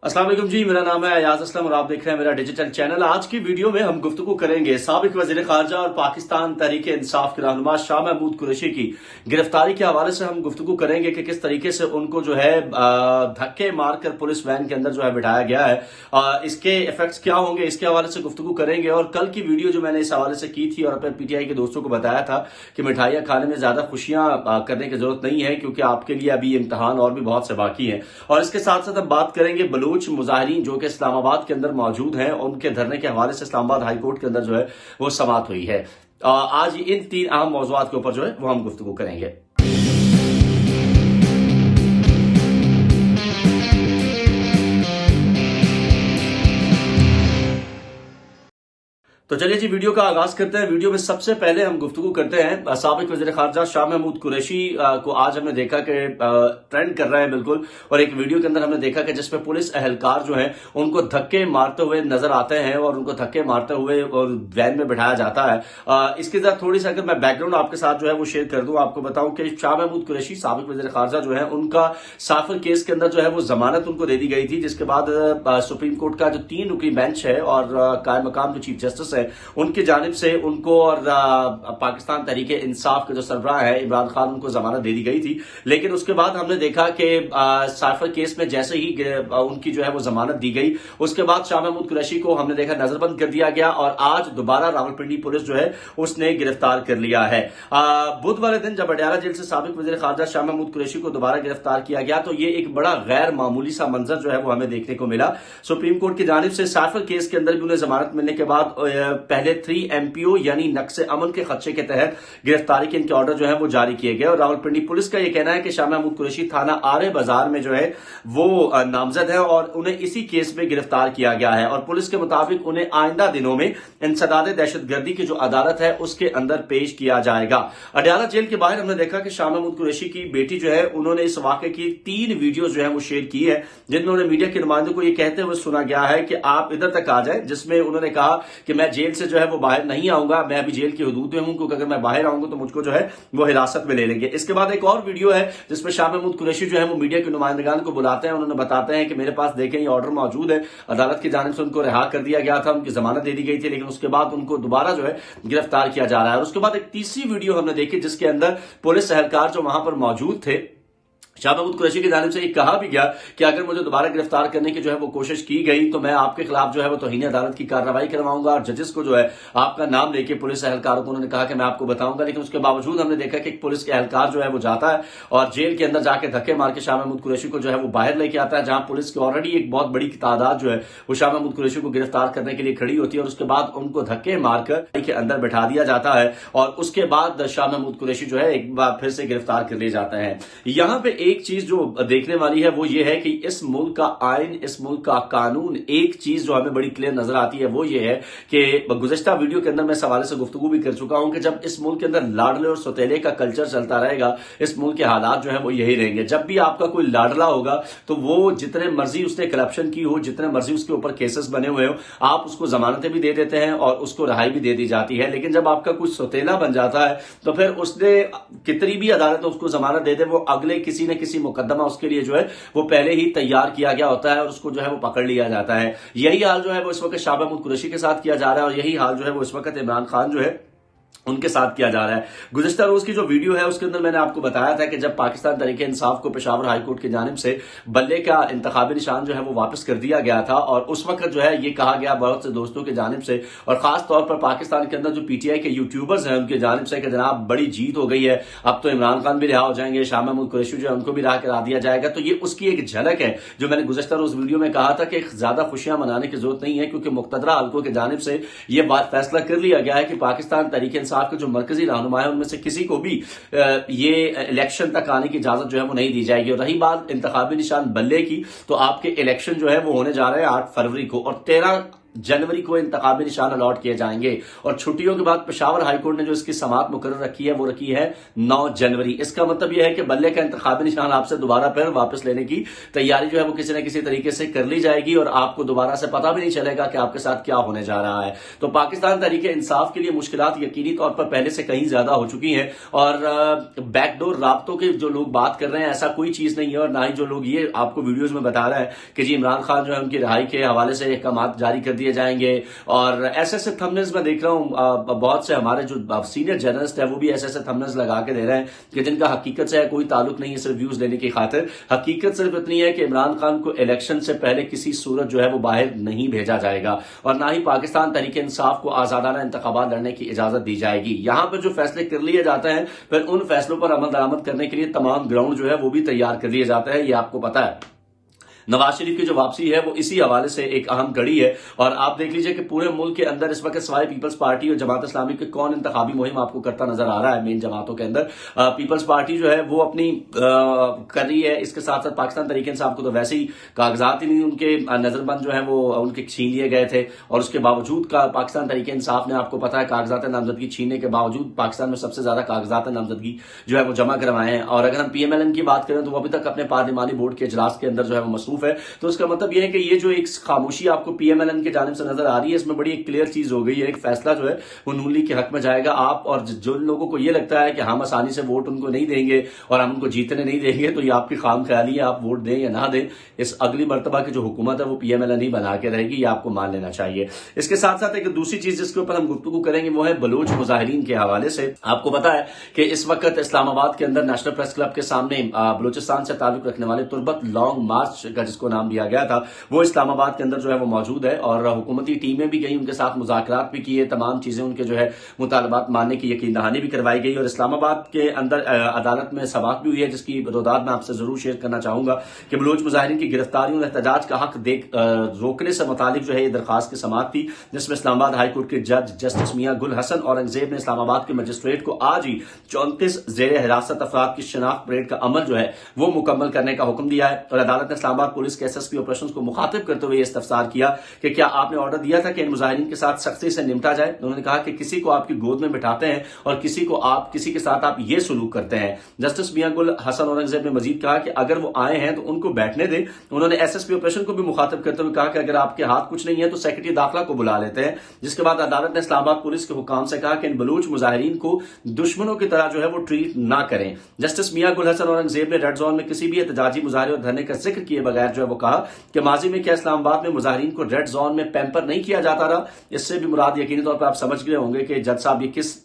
अस्सलाम वालेकुम जी, मेरा नाम है अयाज असलम और आप देख रहे हैं मेरा डिजिटल चैनल। आज की वीडियो में हम गुफ्तगू करेंगे साबिक वजीर खारजा और पाकिस्तान तहरीक इंसाफ के रहनुमा शाह महमूद कुरैशी की गिरफ्तारी के हवाले से हम गुफ्तगू करेंगे कि किस तरीके से उनको जो है धक्के मारकर पुलिस वैन के अंदर जो है बिठाया गया है। इसके इफेक्ट्स क्या होंगे, इसके हवाले से गुफ्तगू करेंगे। और कल की वीडियो जो मैंने इस हवाले से की थी और अपने पीटीआई के दोस्तों को बताया था कि मिठाइयां खाने में ज्यादा खुशियां करने की जरूरत नहीं है, क्योंकि आपके लिए अभी इम्तहान और भी बहुत से बाकी हैं। और इसके साथ साथ हम बात करेंगे बलूच मुजाहिरीन जो कि इस्लामाबाद के अंदर मौजूद हैं, उनके धरने के हवाले से इस्लामाबाद हाई कोर्ट के अंदर जो है वो समाअत हुई है। आज इन तीन अहम मौज़ूआत के ऊपर जो है वो हम गुफ्तगू करेंगे। तो चलिए जी वीडियो का आगाज करते हैं। वीडियो में सबसे पहले हम गुफ्तगू करते हैं साबिक वज़ीर खारजा शाह महमूद कुरैशी को आज हमने देखा कि ट्रेंड कर रहे हैं बिल्कुल। और एक वीडियो के अंदर हमने देखा कि जिसमें पुलिस अहलकार जो है उनको धक्के मारते हुए नजर आते हैं और उनको धक्के मारते हुए और वैन में बिठाया जाता है। इसके साथ थोड़ी सी अगर मैं बैकग्राउंड आपके साथ जो है वो शेयर कर दूं, आपको बताऊं कि शाह महमूद कुरैशी साबिक वज़ीर खारजा जो है उनका साफर केस के अंदर जो है वो जमानत उनको दे दी गई थी, जिसके बाद सुप्रीम कोर्ट का जो 3 रुकनी बेंच है और कायम मकाम जो चीफ जस्टिस है उनकी जानिब से उनको और पाकिस्तान तहरीक इंसाफ के जो सरबराह है इमरान खान उनको जमानत दे दी गई थी। लेकिन उसके बाद हमने देखा कि साफर केस में जैसे ही उनकी जो है वो जमानत दी गई, उसके बाद शाह महमूद कुरैशी को हमने देखा नजरबंद कर दिया गया और आज दोबारा रावलपिंडी पुलिस जो है उसने गिरफ्तार कर लिया है। बुध वाले दिन जब अडयाला जेल से साबिक वज़ीर खारजा शाह महमूद कुरैशी को दोबारा गिरफ्तार किया गया तो ये एक बड़ा गैर मामूली सा मंजर जो है वो हमें देखने को मिला। सुप्रीम कोर्ट की जानिब से साफर केस के अंदर भी उन्हें जमानत मिलने के बाद पहले 3 MPO यानी नक्शे अमन के खदशे के तहत गिरफ्तारी के इनके ऑर्डर जो है वो जारी किए गए। और रावलपिंडी पुलिस का यह कहना है कि शाह महमूद कुरैशी थाना आरे बाजार में जो है वो नामजद है और उन्हें इसी केस में गिरफ्तार किया गया है। और पुलिस के मुताबिक उन्हें आइंदा दिनों में इंसदाद दहशतगर्दी की जो अदालत है उसके अंदर पेश किया जाएगा। अडयाला जेल के बाहर हमने देखा कि शाह महमूद कुरैशी की बेटी जो है उन्होंने इस वाकये की 3 वीडियो जो है वो शेयर की है, जिनमें उन्हें मीडिया के नुमाइंदों को यह कहते हुए सुना गया है कि आप इधर तक आ जाए, जिसमें उन्होंने कहा कि मैं जेल से जो है वो बाहर नहीं आऊंगा, मैं अभी जेल की हुदूद में हूं, क्योंकि अगर मैं बाहर आऊंगा तो मुझको जो है वो हिरासत में ले लेंगे। इसके बाद एक और वीडियो है जिसमें शाह महमूद कुरैशी जो है वो मीडिया के नुमाइंदगान को बुलाते हैं, उन्होंने बताते हैं कि मेरे पास देखें ये ऑर्डर मौजूद है, अदालत की जानिब से उनको रिहा कर दिया गया था, उनकी जमानत दे दी गई थी, लेकिन उसके बाद उनको दोबारा जो है गिरफ्तार किया जा रहा है। और उसके बाद एक तीसरी वीडियो हमने देखी जिसके अंदर पुलिस एहलकार जो वहां पर मौजूद थे, शाह महमूद कुरैशी की जानिब से ये कहा भी गया कि अगर मुझे दोबारा गिरफ्तार करने की जो है वो कोशिश की गई तो मैं आपके खिलाफ जो है वो तौहीन अदालत की कार्रवाई करवाऊंगा और जजेस को जो है आपका नाम लेके पुलिस एहलकारों को उन्होंने कहा कि मैं आपको बताऊंगा। लेकिन उसके बावजूद हमने देखा कि पुलिस के एहलकार जो है वो जाता है और जेल के अंदर जाके धक्के मार के शाह महमूद कुरैशी को जो है वो बाहर लेके आता है, जहां पुलिस की ऑलरेडी एक बहुत बड़ी तादाद जो है वो शाह महमूद कुरैशी को गिरफ्तार करने के लिए खड़ी होती है। और उसके बाद उनको धक्के मारकर के अंदर बैठा दिया जाता है और उसके बाद शाह महमूद कुरैशी जो है एक बार फिर से गिरफ्तार कर लिए जाते हैं। यहां पर एक चीज जो देखने वाली है वो ये है कि इस मुल्क का आइन, इस मुल्क का कानून, एक चीज जो हमें बड़ी क्लियर नजर आती है वो ये है कि गुज़श्ता वीडियो के अंदर मैं इस हवाले से गुफ्तगू भी कर चुका हूं कि जब इस मुल्क के अंदर लाडले और सौतेले का कल्चर चलता रहेगा, इस मुल्क के हालात जो है वो यही रहेंगे। जब भी आपका कोई लाडला होगा तो वो जितने मर्जी उसने करप्शन की हो, जितने मर्जी उसके ऊपर केसेस बने हुए हो, आप उसको जमानतें भी दे देते हैं और उसको रिहाई भी दे दी जाती है। लेकिन जब आपका कुछ सौतेला बन जाता है तो फिर उसने कितनी भी अदालत उसको जमानत दे दे, वो अगले किसी न किसी मुकदमा उसके लिए जो है वो पहले ही तैयार किया गया होता है और उसको जो है वो पकड़ लिया जाता है। यही हाल जो है वो इस वक्त शाह महमूद कुरैशी के साथ किया जा रहा है और यही हाल जो है वो इस वक्त इमरान खान जो है उनके साथ किया जा रहा है। गुज़श्ता रोज की जो वीडियो है उसके अंदर मैंने आपको बताया था कि जब पाकिस्तान तहरीक इंसाफ को पेशावर हाई कोर्ट की जानिब से बल्ले का इंतखाबी निशान जो है वो वापस कर दिया गया था और उस वक्त जो है ये कहा गया बहुत से दोस्तों की जानिब से और खास तौर पर पाकिस्तान के अंदर जो पीटीआई के यूट्यूबर्स हैं उनकी जानिब से कि जनाब बड़ी जीत हो गई है, अब तो इमरान खान भी रिहा हो जाएंगे, शाह महमूद कुरैशी जो है उनको भी रिहा करा दिया जाएगा। तो ये उसकी एक झलक है जो मैंने गुज़श्ता रोज वीडियो में कहा था कि ज्यादा खुशियां मनाने की जरूरत नहीं है, क्योंकि मुक्तदरा हल्कों की जानिब से यह बात फैसला कर लिया गया है कि पाकिस्तान तहरीक इंसाफ के जो मरकजी रहनुमा है उनमें से किसी को भी ये इलेक्शन तक आने की इजाजत जो है वो नहीं दी जाएगी। और रही बात इंतखाबी निशान बल्ले की, तो आपके इलेक्शन जो है वो होने जा रहे हैं 8 फरवरी को और 13 जनवरी को इंतखाबी निशान अलॉट किए जाएंगे और छुट्टियों के बाद पेशावर हाईकोर्ट ने जो इसकी समात मुकर्रर रखी है वो रखी है 9 जनवरी। इसका मतलब यह है कि बल्ले का इंतखाबी निशान आपसे दोबारा फिर वापस लेने की तैयारी जो है वो किसी न किसी तरीके से कर ली जाएगी और आपको दोबारा से पता भी नहीं चलेगा कि आपके साथ क्या होने जा रहा है। तो पाकिस्तान तरीके इंसाफ के लिए मुश्किलात यकीनी तौर पर पहले से कहीं ज्यादा हो चुकी हैं और बैकडोर राब्तों के जो लोग बात कर रहे हैं ऐसा कोई चीज नहीं है और ना ही जो लोग ये आपको वीडियोज में बता रहे हैं कि जी इमरान खान जो है उनकी रिहाई के हवाले से अहकाम जारी कर दिए जाएंगे और ऐसे थंबनेल्स में देख रहा हूं बहुत से हमारे जो सीनियर जर्नलिस्ट है वो भी ऐसे थंबनेल्स लगा के दे रहे हैं कि जिनका हकीकत से कोई ताल्लुक नहीं है, सिर्फ व्यूज लेने की खातिर। हकीकत सिर्फ इतनी है कि इमरान खान को इलेक्शन से पहले किसी सूरत जो है वो बाहर नहीं भेजा जाएगा और ना ही पाकिस्तान तरीके इंसाफ को आजादाना इंतखाबात लड़ने की इजाजत दी जाएगी। यहां पर जो फैसले कर लिए जाते हैं फिर उन फैसलों पर अमल दरामद करने के लिए तमाम ग्राउंड जो है वो भी तैयार कर लिए जाते हैं, ये आपको पता है। नवाज शरीफ की जो वापसी है वो इसी हवाले से एक अहम कड़ी है और आप देख लीजिए कि पूरे मुल्क के अंदर इस वक्त सवाई पीपल्स पार्टी और जमात इस्लामी के कौन इंतखाबी मुहिम आपको करता नजर आ रहा है। मेन जमातों के अंदर पीपल्स पार्टी जो है वो अपनी कर रही है, इसके साथ साथ पाकिस्तान तरीके इंसाफ को तो वैसे ही कागजात ही नहीं उनके नजरबंद जो है वो उनके छीन लिए गए थे और उसके बावजूद पाकिस्तान तरीके इंसाफ ने आपको पता है कागजात नामजदगी छीनने के बावजूद पाकिस्तान में सबसे ज्यादा कागजात नामजदगी जो है वो जमा करवाए हैं। और अगर हम पीएमएलएन की बात करें तो वो अभी तक अपने पार्लिमानी बोर्ड के इजलास के अंदर जो है वो मसरूफ है। तो इसका मतलब यह है कि ये जो एक खामोशी आपको पीएमएलएन की जानिब से नजर आ रही है इसमें बड़ी एक क्लियर चीज हो गई है, एक फैसला जो है वो नून लीग के हक में जाएगा। आप और जो लोगों को ये लगता है कि हम आसानी से वोट उनको नहीं देंगे और हम उनको जीतने नहीं देंगे तो ये आपकी खाम ख्याली है, आप वोट दें या ना दें, इस अगली मर्तबा की जो हुकूमत है वो पीएमएलएन ही बना के रहेगी, ये आपको मान लेना चाहिए। इसके साथ साथ एक दूसरी चीज जिसके ऊपर हम गुफ्तगू करेंगे वो है बलोच मुजाहिरीन के हवाले से। आपको पता है कि इस वक्त इस्लामाबाद के अंदर नेशनल प्रेस क्लब के सामने बलोचिस्तान से ताल्लुक रखने वाले तुर्बत लॉन्ग मार्च का जिसको नाम दिया गया था वो इस्लामाबाद के अंदर जो है वो मौजूद है और हुकूमती टीमें भी गई, उनके साथ मुज़ाकरात भी किए, तमाम चीजें उनके जो है मुतालबात मानने की यकीन दहानी भी करवाई गई और इस्लामाबाद के अंदर अदालत में समाअत भी हुई है जिसकी रोदाद मैं आपसे जरूर शेयर करना चाहूंगा कि बलोच मुजाहिरीन की गिरफ्तारियों और एहतजाज का हक रोकने से मुतालिक जो है ये दरखास्त की समाअत थी जिसमें इस्लामाबाद हाईकोर्ट के जज जस्टिस मियां गुल हसन औरंगजेब ने इस्लामाबाद के मजिस्ट्रेट को आज ही 34 जेर हिरासत अफराद की शनाख्त परेड का अमल जो है वो मुकम्मल करने का हुक्म दिया है और अदालत ने इस्लामाबाद पुलिस के एसएसपी ऑपरेशन को मुखातिब करते हुए इस्तफसार किया कि क्या आपने ऑर्डर दिया था कि इन मुजाहिरीन के साथ सख्ती से निपटा जाए। उन्होंने कहा कि किसी को आपकी गोद में बिठाते हैं और किसी के साथ आप ये सलूक करते हैं। जस्टिस मियां गुल हसन औरंगजेब ने मजीद कहा कि अगर वो आए हैं तो उनको बैठने दें। उन्होंने एसएसपी ऑपरेशन को भी मुखातिब करते हुए कहा कि अगर आपके हाथ कुछ नहीं है तो सेक्रेटरी दाखिला को बुला लेते हैं। जिसके बाद अदालत ने इस्लामाबाद पुलिस के हुकाम से कहा कि इन बलूच मुजाहिरीन को दुश्मनों की तरह जो है वो ट्रीट ना करें। जस्टिस मियां गुल हसन औरंगजेब ने रेड जोन में किसी भी एहतजाजी मुजाहरे और धरने का जिक्र किए बगैर जो है वो कहा कि माजी में क्या इस्लामाबाद में मुजाहिरीन को रेड जोन में पैम्पर नहीं किया जाता रहा। इससे भी मुराद यकीनी तौर पर आप समझ गए होंगे कि जज साहब ये किस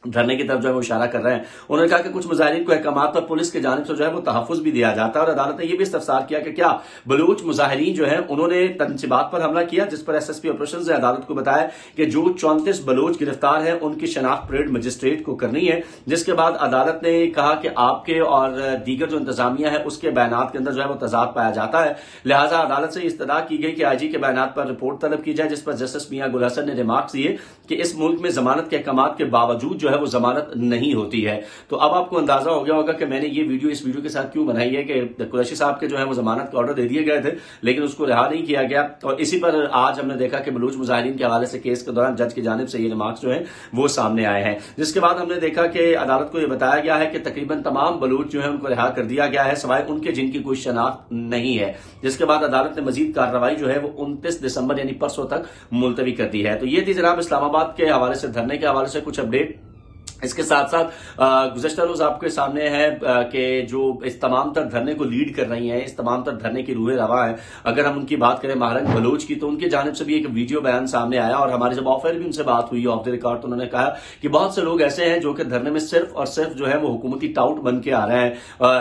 धरने की तरफ जो है वो इशारा कर रहे हैं। उन्होंने कहा कि कुछ मुजाहिरीन को अहकामात पर पुलिस की जानिब से जो है वो तहफ़्फ़ुज़ भी दिया जाता है और अदालत ने यह भी इस्तफसार किया कि क्या बलूच मुजाहिरीन जो है उन्होंने तनसीबात पर हमला किया, जिस पर एसएसपी ऑपरेशन ने अदालत को बताया कि जो 34 बलूच गिरफ्तार है उनकी शनाख्त परेड मजिस्ट्रेट को करनी है। जिसके बाद अदालत ने कहा कि आपके और दीगर जो इंतजामिया है उसके बयानात के अंदर जो है वो तजाद पाया जाता है, लिहाजा अदालत से इस्तदा की गई कि आईजी के बयानात पर रिपोर्ट तलब की जाए। जिस पर जस्टिस मियां गुल हसन ने रिमार्क्स दिए कि इस मुल्क में जमानत के अहकामात के बावजूद जो है वो जमानत नहीं होती है। तो अब आपको अंदाजा हो गया होगा कि मैंने ये वीडियो इस वीडियो के साथ क्यों बनाई है कि कुरैशी साहब के जो है वो जमानत का ऑर्डर दे दिए गए थे लेकिन उसको रिहा नहीं किया गया और इसी पर आज हमने देखा कि बलूच मुजाहिरीन के हवाले से केस के दौरान जज की जानिब से ये रिमार्क्स जो है वो सामने आए हैं। जिसके बाद हमने देखा कि अदालत को यह बताया गया है कि तकरीबन तमाम बलूच जो है उनको रिहा कर दिया गया है सिवाय उनके जिनकी कोई शनाख्त नहीं है। जिसके बाद अदालत ने मजीद कार्रवाई जो है वो 29 दिसंबर यानी परसों तक मुलतवी कर दी है। तो ये थी जनाब इस्लामाबाद के हवाले से, धरने के हवाले से कुछ अपडेट। इसके साथ साथ गुज़श्ता रोज आपके सामने है कि जो इस तमाम तर धरने को लीड कर रही हैं, इस तमाम तर धरने की रूह रवा है, अगर हम उनकी बात करें महारंग बलोच की तो उनकी जानिब से भी एक वीडियो बयान सामने आया और हमारी जब ऑफर भी उनसे बात हुई ऑफ द रिकॉर्ड तो उन्होंने कहा कि बहुत से लोग ऐसे हैं जो कि धरने में सिर्फ और सिर्फ जो है वो हुकूमती टाउट बन के आ रहे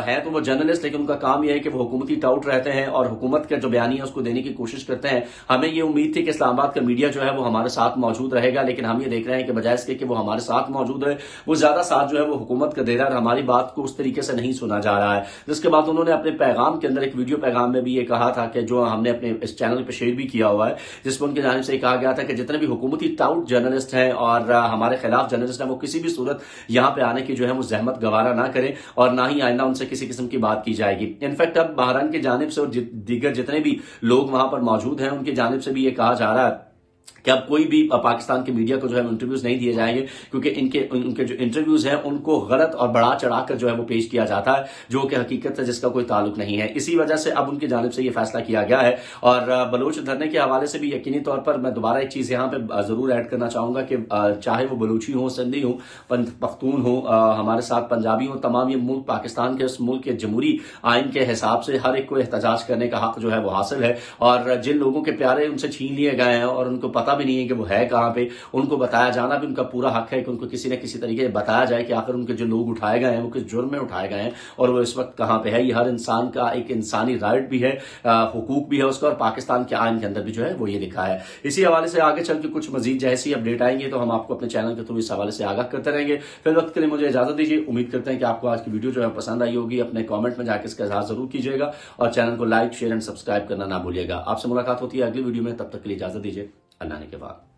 हैं। तो वो जर्नलिस्ट लेकिन उनका काम यह है कि वो हुकूमती टाउट रहते हैं और हुकूमत का जो बयानी है उसको देने की कोशिश करते हैं। हमें ये उम्मीद थी कि इस्लामाबाद का मीडिया जो है वो हमारे साथ मौजूद रहेगा, लेकिन हम ये देख रहे हैं कि बजाय इसके कि वो हमारे साथ मौजूद है वो ज्यादा साथ जो है वो हुकूमत का दे रहा है, हमारी बात को उस तरीके से नहीं सुना जा रहा है। जिसके बाद उन्होंने अपने पैगाम के अंदर एक वीडियो पैगाम में भी ये कहा था कि जो हमने अपने इस चैनल पे शेयर भी किया हुआ है जिसमें उनकी जानिब से कहा गया था कि जितने भी हुकूमती टाउट जर्नलिस्ट हैं और हमारे खिलाफ जर्नलिस्ट हैं वो किसी भी सूरत यहां पे आने की जो है वो जहमत गवारा ना करें और ना ही आइंदा उनसे किसी किस्म की बात की जाएगी। इनफैक्ट अब बहरान की जानिब से और दीगर जितने भी लोग वहां पर मौजूद हैं उनकी जानिब से भी ये कहा जा रहा है कि अब कोई भी पाकिस्तान के मीडिया को जो है इंटरव्यूज नहीं दिए जाएंगे, क्योंकि उनके जो इंटरव्यूज हैं उनको गलत और बढ़ा चढ़ाकर जो है वो पेश किया जाता है, जो कि हकीकत है जिसका कोई ताल्लुक नहीं है। इसी वजह से अब उनकी जानिब से ये फैसला किया गया है। और बलोच धरने के हवाले से भी यकीनी तौर पर मैं दोबारा एक चीज यहाँ पे जरूर ऐड करना चाहूंगा कि चाहे वो बलूची हो, सिंधी हो, पख्तून हो, हमारे साथ पंजाबी हो, तमाम ये मुल्क पाकिस्तान के उस मुल्क के जमहूरी आइन के हिसाब से हर एक को एहतजाज करने का हक जो है वो हासिल है। और जिन लोगों के प्यारे उनसे छीन लिए गए हैं और उनको पता भी नहीं है कि वो है कहां पे, उनको बताया जाना भी उनका पूरा हक है कि उनको किसी न किसी तरीके से बताया जाए कि आखिर उनके जो लोग उठाए गए हैं वो किस जुर्म में उठाए गए हैं और वो इस वक्त कहां पे है। ये हर इंसान का एक इंसानी राइट भी है, हुकूक भी है उसका, और पाकिस्तान के आइन के अंदर भी जो है वो ये लिखा है। इसी हवाले से आगे चल के कुछ मजीद जैसी अपडेट आएंगे तो हम आपको अपने चैनल के थ्रू इस हवाले से आगाह करते रहेंगे। फिर वक्त के लिए मुझे इजाजत दीजिए। उम्मीद करते हैं कि आपको आज की वीडियो जो है पसंद आई होगी। अपने कॉमेंट में जाकर इसका इजहार जरूर कीजिएगा और चैनल को लाइक, शेयर एंड सब्सक्राइब करना ना भूलिएगा। आपसे मुलाकात होती है अगली वीडियो में, तब तक के लिए इजाजत दीजिए। अल्लाह ने के बाद।